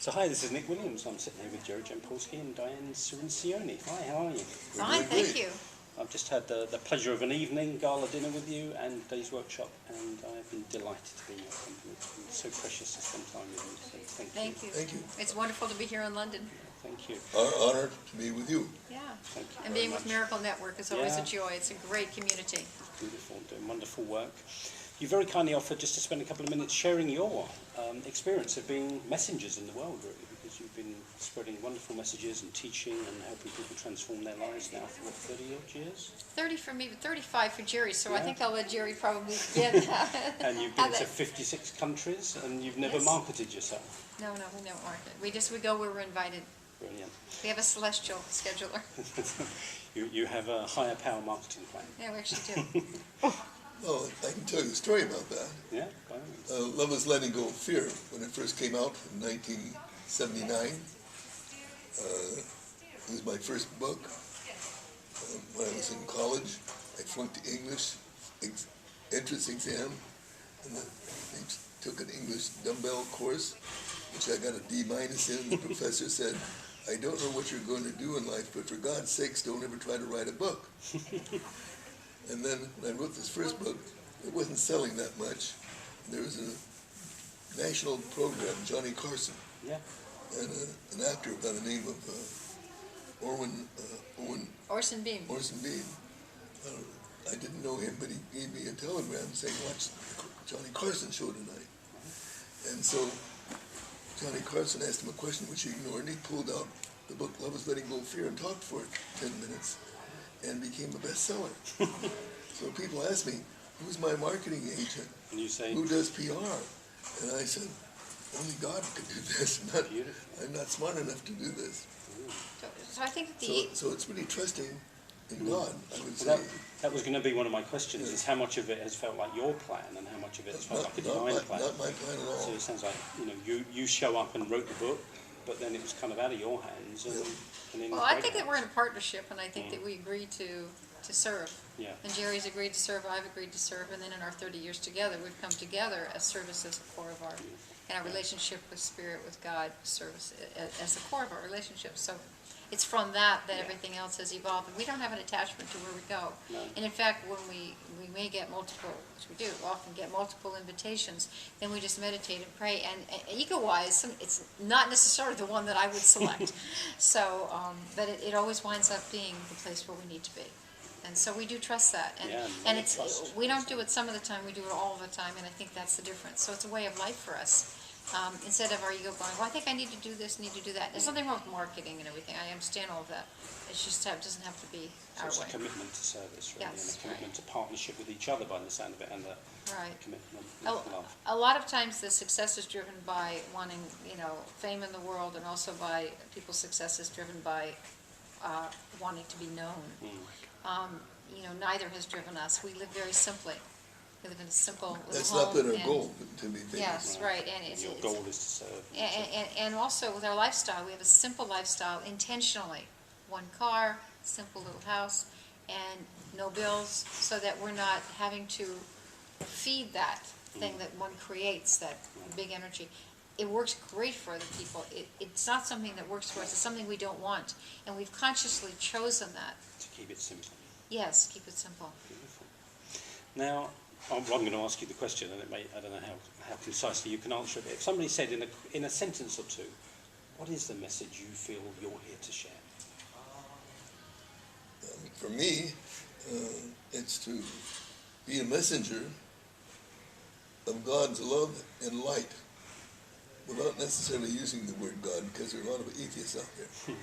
So hi, this is Nick Williams. I'm sitting here with Jampolsy and Diane Cirincione. Hi, how are you? Fine, thank you. I've just had the pleasure of an evening gala dinner with you and day's workshop, and I've been delighted to be in your company. It's been so precious to spend time with you, so thank you. Thank you. It's wonderful to be here in London. Thank you. Our honor to be with you. Yeah. Thank you And very being with much. Miracle Network is always Yeah. a joy. It's a great community. Beautiful, doing wonderful work. You very kindly offered just to spend a couple of minutes sharing your experience of being messengers in the world, really, because you've been spreading wonderful messages and teaching and helping people transform their lives now for, what, 30 odd years? 30 for me, but 35 for Jerry, so I Yeah. think I'll let Jerry probably begin. And you've been to 56 countries, and you've never Yes. marketed yourself. No, we don't market. We go where we're invited. Brilliant. We have a celestial scheduler. You have a higher power marketing plan. Yeah, we actually do. Well, I can tell you a story about that. Yeah, by all means. Love is Letting Go of Fear, when it first came out in 1979. It was my first book. When I was in college, I flunked the English entrance exam, and I took an English dumbbell course, which I got a D- in. The professor said, "I don't know what you're going to do in life, but for God's sakes, don't ever try to write a book." And then when I wrote this first book, it wasn't selling that much. There was a national program, Johnny Carson, Yeah. and an actor by the name of Orson Bean. Bean. I didn't know him, but he gave me a telegram saying, "Watch the Johnny Carson show tonight." And so Johnny Carson asked him a question which he ignored, and he pulled out the book Love is Letting Go of Fear and talked for 10 minutes and became a bestseller. So people ask me, "Who's my marketing agent? And you say, Who does PR?" And I said, "Only God could do this. I'm not smart enough to do this." So I think that So it's really trusting in God, I would say. well, that was going to be one of my questions, is how much of it has felt like your plan and how much of it has felt like a divine plan? Not my plan at all. So it sounds like, you show up and wrote the book, but then it was kind of out of your hands. And in well, I great think that we're in hands. a partnership, and I think that we agreed to serve. Yeah. And Jerry's agreed to serve, I've agreed to serve, and then in our 30 years together, we've come together as service as the core of our, and our relationship with Spirit, with God, service as the core of our relationship. So it's from that Yeah. everything else has evolved, and we don't have an attachment to where we go. No. And in fact, when we may get multiple, which we do, often get multiple invitations, then we just meditate and pray, and ego-wise, it's not necessarily the one that I would select. So, but it always winds up being the place where we need to be. And so we do trust that, and it's trust. we don't do it some of the time, we do it all the time, and I think that's the difference. So it's a way of life for us. Instead of our ego going, well, I think I need to do this, need to do that. There's nothing wrong with marketing and everything. I understand all of that. It's just doesn't have to be So our it's a way. commitment to service, really, Yes, and a commitment to partnership with each other by the sound of it, and the Right. commitment A, with love. a lot of times the success is driven by wanting, fame in the world, and also by people's success is driven by wanting to be known. Neither has driven us. We live very simply. We live in a simple little That's home. not been our and- goal, to be famous. Yes, right, and And it's, your goal is to serve. and also with our lifestyle, we have a simple lifestyle intentionally. One car, simple little house, and no bills, so that we're not having to feed that thing that one creates, that big energy. It works great for other people. It's not something that works for us, it's something we don't want. And we've consciously chosen that. To keep it simple. Yes, keep it simple. Beautiful. Now, I'm going to ask you the question, and I don't know how concisely you can answer it. If somebody said in a sentence or two, what is the message you feel you're here to share? For me, it's to be a messenger of God's love and light, without necessarily using the word God, because there are a lot of atheists out there.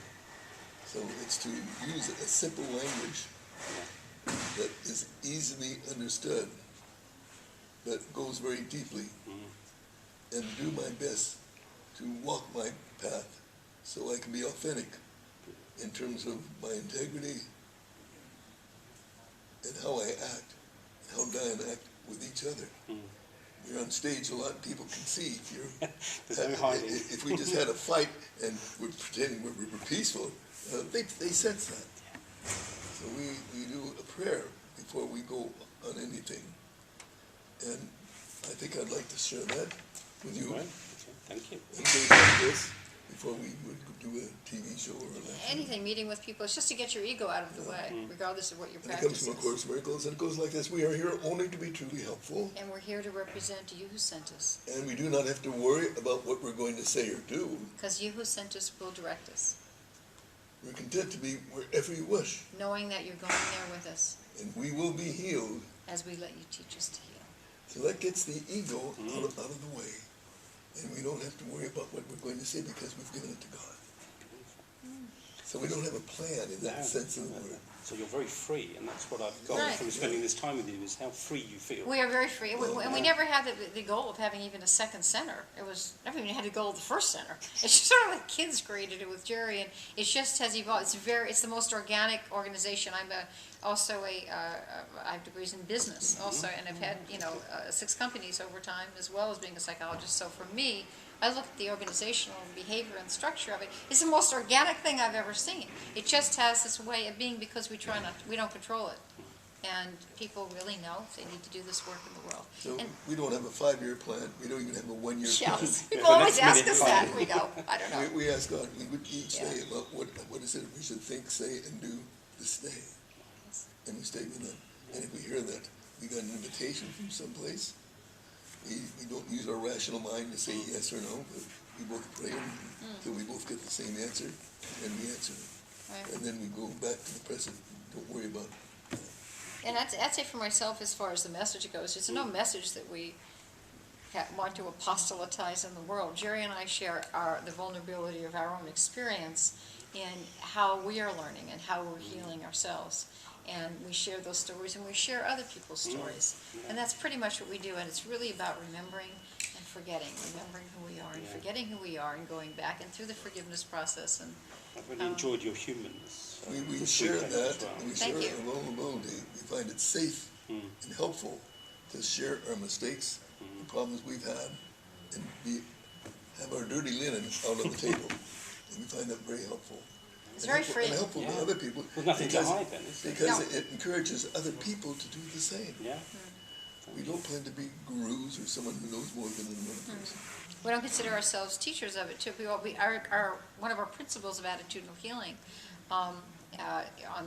So it's to use a simple language that is easily understood, but goes very deeply, and do my best to walk my path so I can be authentic in terms of my integrity and how I act, how Diane act with each other. You're on stage a lot, and people can see. There's no hiding. If we just had a fight and we're pretending we're peaceful, they sense that. So we do a prayer before we go on anything. And I think I'd like to share that with you. Right. Thank you. And things like this. before we would do a TV show or a lecture. Anything, meeting with people, it's just to get your ego out of the way, regardless of what your And it practice comes from A is. Course in Miracles, and it goes like this: we are here only to be truly helpful, And we're here to represent you who sent us, and we do not have to worry about what we're going to say or do. because you who sent us will direct us, We're content to be wherever you wish, knowing that you're going there with us and we will be healed. as we let you teach us to heal. So that gets the ego out of the way, and we don't have to worry about what we're going to say because we've given it to God. So we don't have a plan in that sense of the word. So you're very free, and that's what I've got Right. from spending this time with you, is how free you feel. We are very free, and we never had the goal of having even a second center. Never even had a goal of the first center. It's just sort of like kids created it with Jerry, and it just has evolved. It's the most organic organization. I have degrees in business also, and I've had 6 companies over time, as well as being a psychologist. So for me, I look at the organizational behavior and structure of it. It's the most organic thing I've ever seen. It just has this way of being because we don't control it. And people really know if they need to do this work in the world. So And we don't have a 5-year plan. We don't even have a 1-year plan. yes, people always ask us that. We go, I don't know. We ask God, we would each Yeah. day about what is it we should think, say, and do this day. And we stay with them. And if we hear that we got an invitation from someplace, we don't use our rational mind to say yes or no, but we both pray until we both get the same answer, and we answer it. Right. And then we go back to the present. Don't worry about it. And I'd say for myself, as far as the message goes, it's no message that we want to apostolatize in the world. Jerry and I share the vulnerability of our own experience in how we are learning and how we're healing ourselves. And we share those stories, and we share other people's stories. And that's pretty much what we do, and it's really about remembering and forgetting who we are, and forgetting who we are, and going back, and through the forgiveness process. And I've really enjoyed your humanness. We this share weekend that, as well. and we Thank share you. our vulnerability. We find it safe and helpful to share our mistakes, the problems we've had, and have our dirty linen out on the table. And we find that very helpful. It's very freeing. And helpful to Yeah. other people. With nothing to because- hide then, is there? Because No. it encourages other people to do the same. Yeah. We don't plan to be gurus or someone who knows more than another person. we don't consider ourselves teachers of it, too. One of our principles of attitudinal healing, on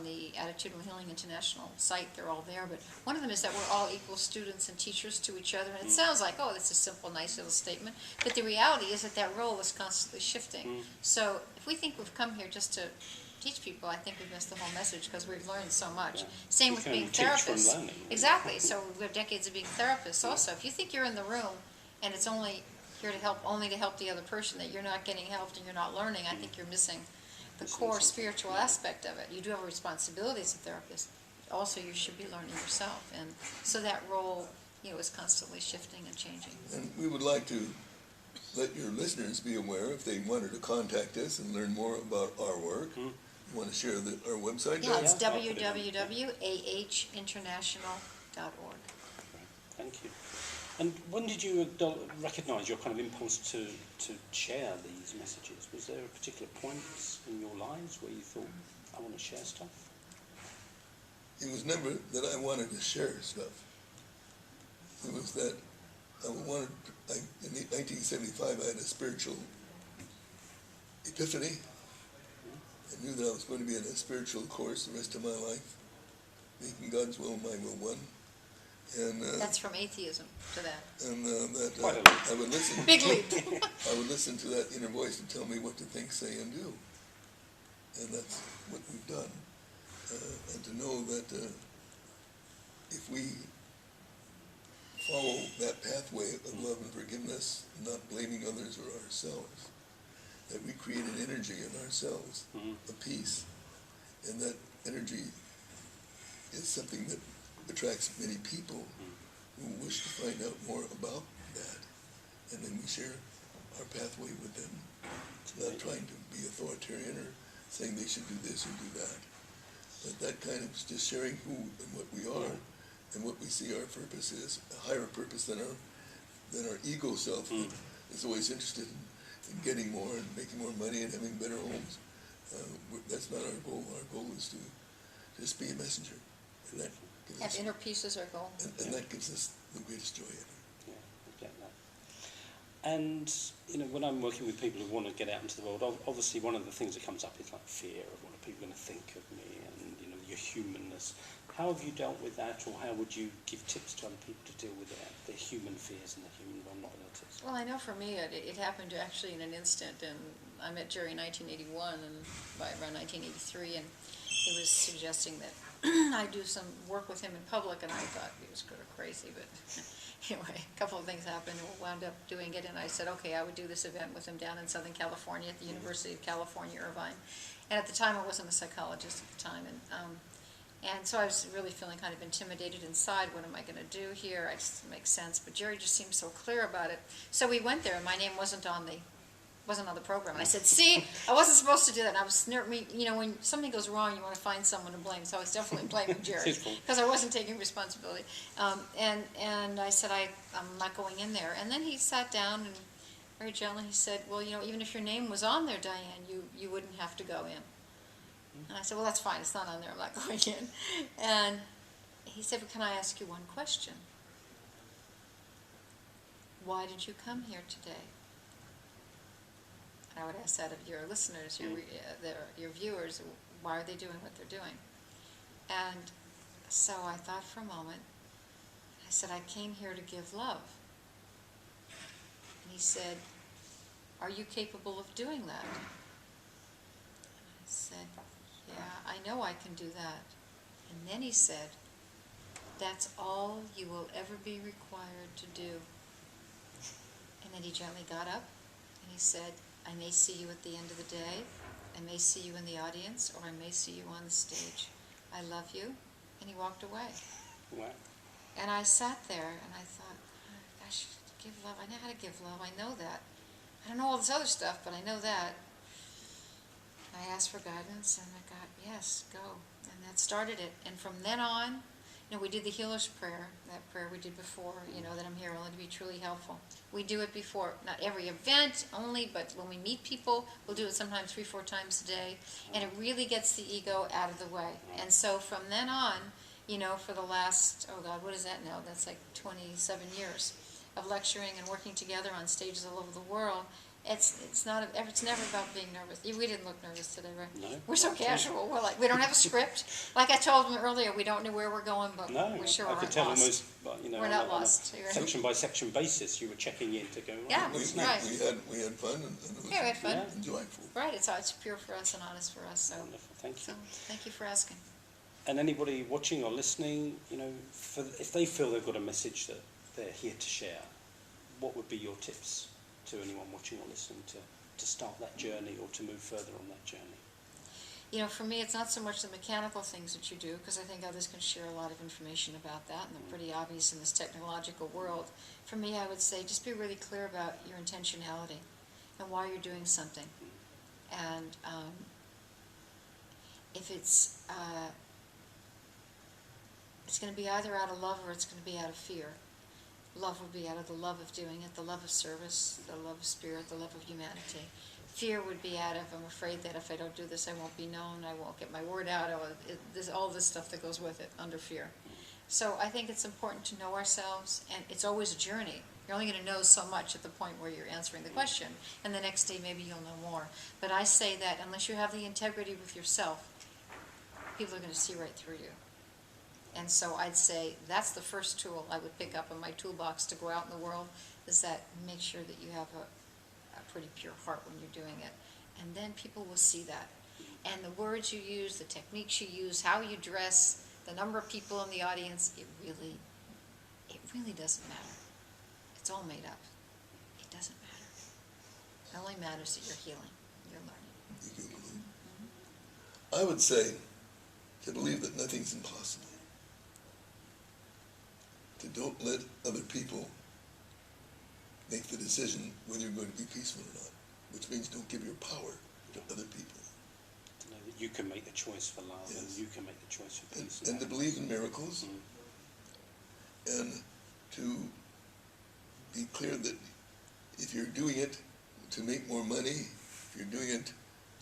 the Attitudinal Healing International site, they're all there, but one of them is that we're all equal students and teachers to each other. And it sounds like, oh, that's a simple, nice little statement, but the reality is that role is constantly shifting. So if we think we've come here just to teach people, I think we've missed the whole message, because we've learned so much. Yeah. Same You with can being teach from therapists. learning. Exactly, so we have decades of being therapists also. If you think you're in the room and it's only here to help the other person, that you're not getting helped and you're not learning, I think you're missing the core spiritual aspect of it. You do have a responsibility as a therapist, but also you should be learning yourself. And so that role, is constantly shifting and changing. And we would like to let your listeners be aware, if they wanted to contact us and learn more about our work. You want to share our website? Yeah, Doug? it's Yeah, I'll put it on. www.ahinternational.org. Thank you. And when did you recognise your kind of impulse to share these messages? Was there a particular point in your lives where you thought, I want to share stuff? It was never that I wanted to share stuff. It was that in 1975, I had a spiritual epiphany. I knew that I was going to be in a spiritual course the rest of my life, making God's will my will one. And That's from atheism to that. Quite a leap. I would listen. Big leap. I would listen to that inner voice to tell me what to think, say, and do. And that's what we've done. And to know that if we follow that pathway of love and forgiveness, not blaming others or ourselves, that we create an energy in ourselves of peace. And that energy is something that attracts many people who wish to find out more about that. And then we share our pathway with them, not trying to be authoritarian or saying they should do this or do that. But that kind of just sharing who and what we are and what we see our purpose is, a higher purpose than our ego self that is always interested in getting more and making more money and having better homes. That's not our goal. Our goal is to just be a messenger. And that gives Have us, inner peace as our goal. and that gives us the greatest joy ever. Yeah, I get that. And, you know, when I'm working with people who want to get out into the world, obviously one of the things that comes up is like fear of what are people going to think of me and, you know, your humanness. How have you dealt with that, or how would you give tips to other people to deal with their human fears and their human vulnerabilities? Well, I know for me it happened actually in an instant, and I met Jerry in 1981, and by around 1983, and he was suggesting that I do some work with him in public, and I thought he was sort of crazy, but anyway, a couple of things happened, and we wound up doing it, and I said, okay, I would do this event with him down in Southern California at the University of California, Irvine, and at the time I wasn't a psychologist at the time, and so I was really feeling kind of intimidated inside. What am I going to do here? It just makes sense. But Jerry just seemed so clear about it. So we went there, and my name wasn't on the program. And I said, "See, I wasn't supposed to do that." And I was, you know, when something goes wrong, you want to find someone to blame. So I was definitely blaming Jerry because I wasn't taking responsibility. And I said, I'm not going in there. And then he sat down and very gently he said, "Well, you know, even if your name was on there, Diane, you wouldn't have to go in." And I said, "Well, that's fine. It's not on there. I'm not going in." And he said, "But can I ask you one question? Why did you come here today?" And I would ask that of your listeners, your viewers. Why are they doing what they're doing? And so I thought for a moment. I said, "I came here to give love." And he said, "Are you capable of doing that?" And I said, "Yeah, I know I can do that." And then he said, "That's all you will ever be required to do." And then he gently got up and he said, "I may see you at the end of the day. I may see you in the audience, or I may see you on the stage. I love you." And he walked away. Wow. And I sat there and I thought, gosh, give love. I know how to give love. I know that. I don't know all this other stuff, but I know that. I asked for guidance, and I got, yes, go. And that started it. And from then on, you know, we did the healer's prayer, that prayer we did before, you know, that I'm here only to be truly helpful. We do it before, not every event only, but when we meet people, we'll do it sometimes 3-4 times a day. And it really gets the ego out of the way. And so from then on, you know, for the last, oh God, what is that now? That's like 27 years of lecturing and working together on stages all over the world. It's never about being nervous. We didn't look nervous today, right? No. We're so casual. We're like, we don't have a script. Like I told them earlier, we don't know where we're going, but No, we sure I aren't could tell lost. almost, you know, We're not lost. on a section by section basis, you were checking in to go, right, Yeah, what's right. next? We had fun, and it was Yeah, we had fun. Yeah. enjoyable. Right, it's pure for us and honest for us. So, Wonderful, thank you. so thank you for asking. And anybody watching or listening, you know, if they feel they've got a message that they're here to share, what would be your tips to anyone watching or listening to start that journey or to move further on that journey? You know, for me, it's not so much the mechanical things that you do, because I think others can share a lot of information about that, and they're pretty obvious in this technological world. For me, I would say just be really clear about your intentionality and why you're doing something. And if it's going to be either out of love or it's going to be out of fear. Love would be out of the love of doing it, the love of service, the love of spirit, the love of humanity. Fear would be out of, I'm afraid that if I don't do this, I won't be known, I won't get my word out, all this stuff that goes with it, under fear. So I think it's important to know ourselves, and it's always a journey. You're only going to know so much at the point where you're answering the question, and the next day maybe you'll know more. But I say that unless you have the integrity with yourself, people are going to see right through you. And so I'd say that's the first tool I would pick up in my toolbox to go out in the world, is that make sure that you have a pretty pure heart when you're doing it. And then people will see that. And the words you use, the techniques you use, how you dress, the number of people in the audience, it really doesn't matter. It's all made up. It doesn't matter. It only matters that you're healing, you're learning. I would say to believe that nothing's impossible. To don't let other people make the decision whether you're going to be peaceful or not, which means don't give your power to other people. To know that you can make the choice for love, Yes. and you can make the choice for peace. And to believe in miracles, and to be clear that if you're doing it to make more money, if you're doing it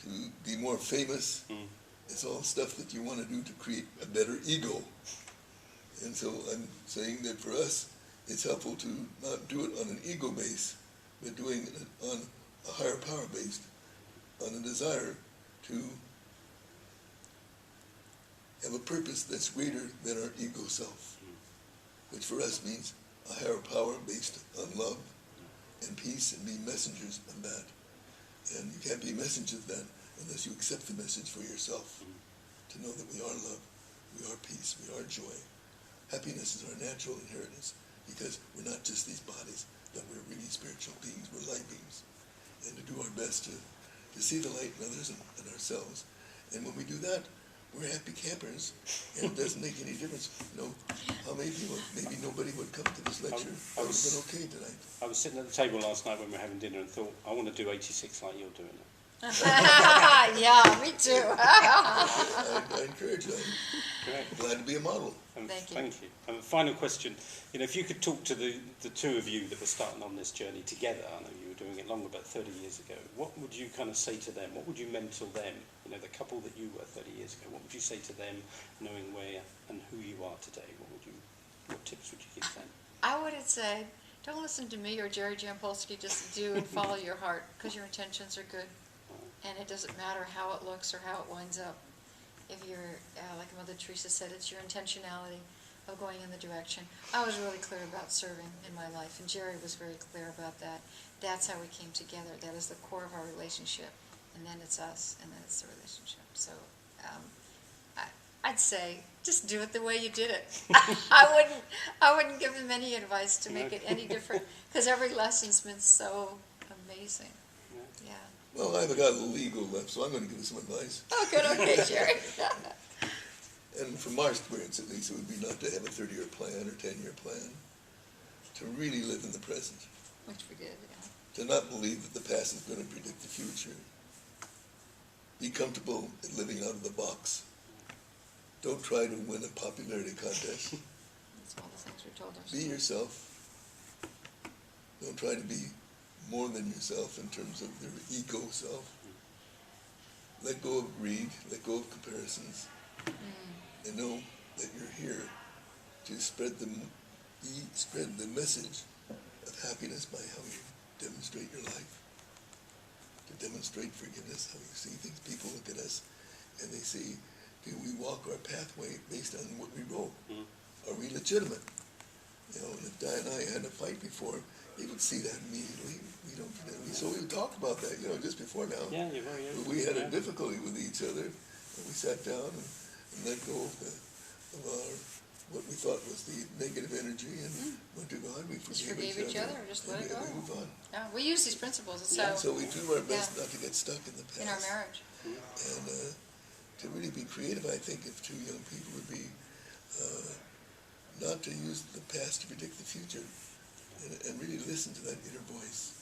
to be more famous, it's all stuff that you want to do to create a better ego. And so I'm saying that for us, it's helpful to not do it on an ego base, but doing it on a higher power based, on a desire to have a purpose that's greater than our ego self, which for us means a higher power based on love and peace, and being messengers of that. And you can't be messengers of that unless you accept the message for yourself, to know that we are love, we are peace, we are joy. Happiness is our natural inheritance, because we're not just these bodies, but we're really spiritual beings, we're light beings. And to do our best to see the light in others and ourselves. And when we do that, we're happy campers, and it doesn't make any difference. You know, how many people, maybe nobody would come to this lecture. I would have been okay tonight. I was sitting at the table last night when we were having dinner and thought, I want to do 86 like you're doing it. Yeah, me too. I encourage you. Great. I'm glad to be a model. Thank you. Thank you. And final question, you know, if you could talk to the two of you that were starting on this journey together, I know you were doing it long, about 30 years ago, what would you kind of say to them? What would you mentor them? You know, the couple that you were 30 years ago, what would you say to them, knowing where and who you are today? What tips would you give them? I would say, don't listen to me or Jerry Jampolsky, just do and follow your heart, because your intentions are good. And it doesn't matter how it looks or how it winds up. If you're, like Mother Teresa said, it's your intentionality of going in the direction. I was really clear about serving in my life, and Jerry was very clear about that. That's how we came together. That is the core of our relationship. And then it's us, and then it's the relationship. So I'd say, just do it the way you did it. I wouldn't give them any advice to make it any different, because every lesson's been so amazing. Yeah. Well, I haven't got a little ego left, so I'm going to give you some advice. Oh, good. Okay, Jerry. And from our experience, at least, it would be not to have a 30-year plan or 10-year plan, to really live in the present. Which we did, yeah. To not believe that the past is going to predict the future. Be comfortable in living out of the box. Don't try to win a popularity contest. That's all the things we told ourselves. Be yourself. Don't try to be more than yourself in terms of your ego self. Let go of greed, let go of comparisons, and know that you're here to spread the message of happiness by how you demonstrate your life, to demonstrate forgiveness, how you see things. People look at us and they see, do we walk our pathway based on what we wrote? Are we legitimate? You know, and if Diane and I had a fight before, he would see that immediately. So we talked about that, you know, just before now. Yeah, you're very open. We had a difficulty with each other, and we sat down and let go of our what we thought was the negative energy, and went to God. We forgave each other. Just let it go. We move on. Yeah, we use these principles. It's So we do our best not to get stuck in the past. in our marriage. And to really be creative, I think, if two young people would be not to use the past to predict the future, and really listen to that inner voice.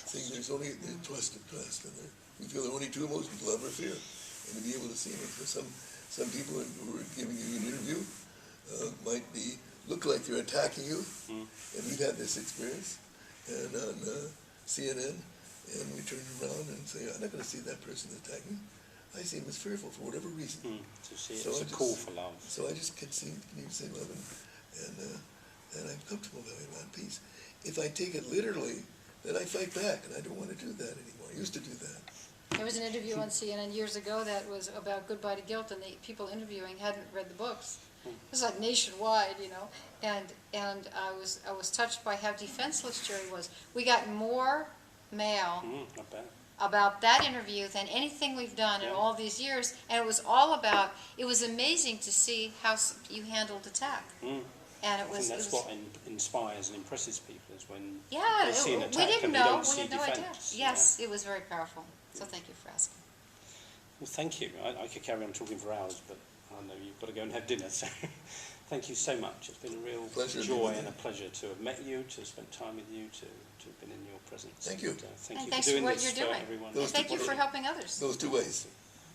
Saying there's only trust, and we feel there are only two emotions, love or fear, and to be able to see them. For some people who are giving you an interview might look like they're attacking you, and we've had this experience, and on CNN, and we turn around and say, I'm not going to see that person attack me. I see him as fearful for whatever reason. To see it as a call for love. So I just continue to say love, and I'm comfortable that I'm at peace. If I take it literally, then I fight back, and I don't want to do that anymore. I used to do that. There was an interview on CNN years ago that was about Goodbye to Guilt, and the people interviewing hadn't read the books. It was like nationwide, you know, and I was touched by how defenseless Jerry was. We got more mail Not bad. about that interview than anything we've done in all these years, and it was all about. It was amazing to see how you handled attack. And it was. I think that's what inspires and impresses people, is when Yeah, they see an we attack didn't and they know. don't We see had no idea. defense. Yes, it was very powerful. So thank you for asking. Well, thank you. I could carry on talking for hours, but I know you've got to go and have dinner. So thank you so much. It's been a real Pleasure to be joy with and you. a pleasure to have met you, to have spent time with you, to have been in your presence. Thank you. And, thank And you thanks for doing for what this you're for doing. everyone. Those And thank you two- for helping others. Those two ways.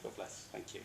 God bless. Thank you.